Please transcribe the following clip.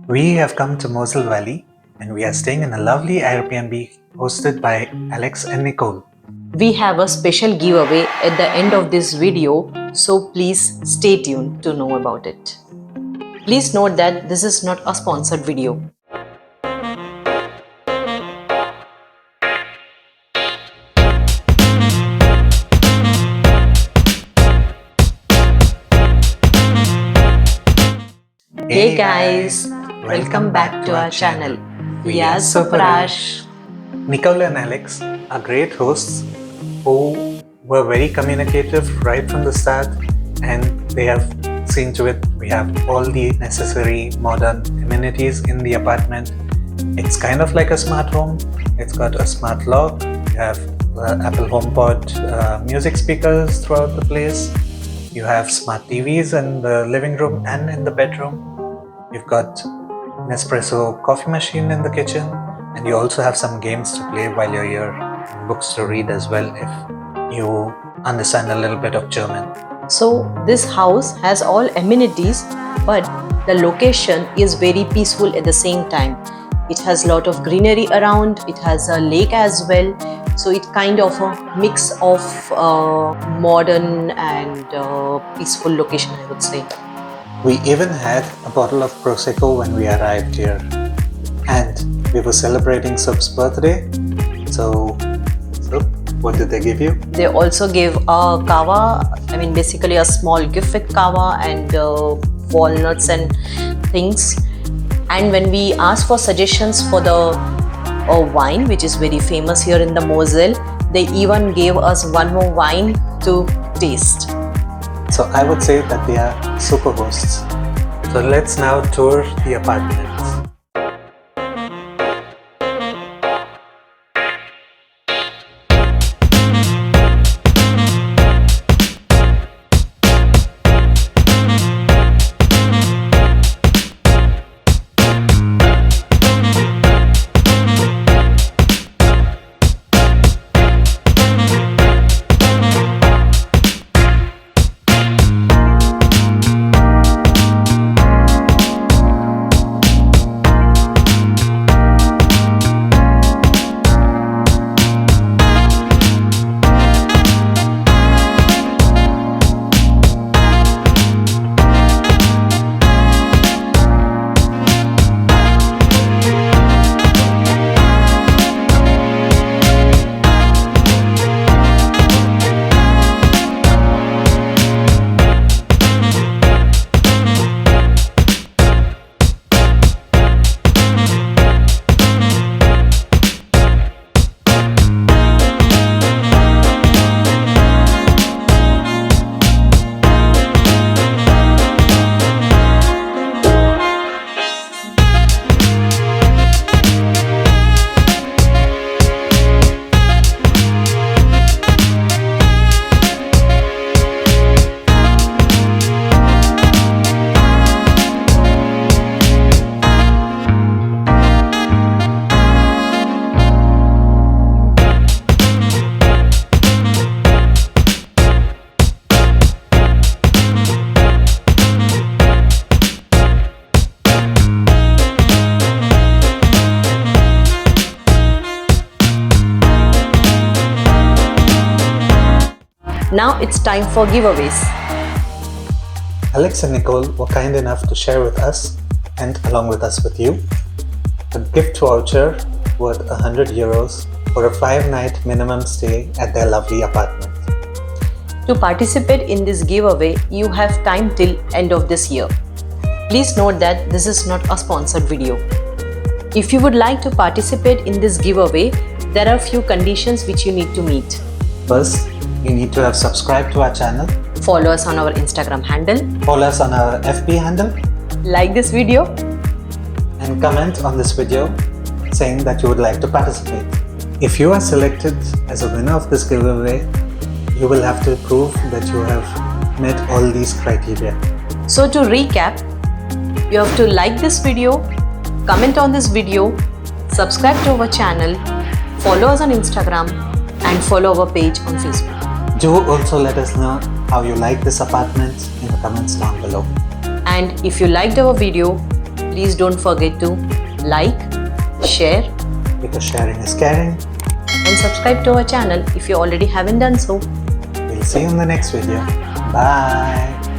We have come to Mosel Valley and we are staying in a lovely Airbnb hosted by Alex and Nicole. We have a special giveaway at the end of this video, so please stay tuned to know about it. Please note that this is not a sponsored video. Hey guys, welcome back to our channel. We are Suprash. Nicole and Alex are great hosts who were very communicative right from the start, and they have seen to it we have all the necessary modern amenities in the apartment. It's kind of like a smart home. It's got a smart lock. You have Apple HomePod music speakers throughout the place. You have smart TVs in the living room and in the bedroom. You've got Nespresso coffee machine in the kitchen, and you also have some games to play while you're here, and books to read as well if you understand a little bit of German. So this house has all amenities, but the location is very peaceful at the same time. It has a lot of greenery around, it has a lake as well, so it kind of a mix of modern and peaceful location, I would say. We even had a bottle of Prosecco when we arrived here, and we were celebrating Sub's birthday. So, Sub, what did they give you? They also gave a kava, basically a small gift with kava and walnuts and things. And when we asked for suggestions for the wine, which is very famous here in the Mosel, they even gave us one more wine to taste. So I would say that they are super hosts. So let's now tour the apartments. Now it's time for giveaways. Alex and Nicole were kind enough to share with us, and along with us with you, a gift voucher worth €100 for a 5-night minimum stay at their lovely apartment. To participate in this giveaway, you have time till end of this year. Please note that this is not a sponsored video. If you would like to participate in this giveaway, there are few conditions which you need to meet. First, you need to have subscribed to our channel, Follow us on our Instagram handle, follow us on our FB handle, like this video, and comment on this video saying that you would like to participate. If you are selected as a winner of this giveaway, you will have to prove that you have met all these criteria. So to recap, you have to like this video, comment on this video, subscribe to our channel, follow us on Instagram, and follow our page on Facebook. Do also let us know how you like this apartment in the comments down below. And if you liked our video, Please don't forget to like, share, Because sharing is caring. and subscribe to our channel if you already haven't done so. We'll see you in the next video. Bye.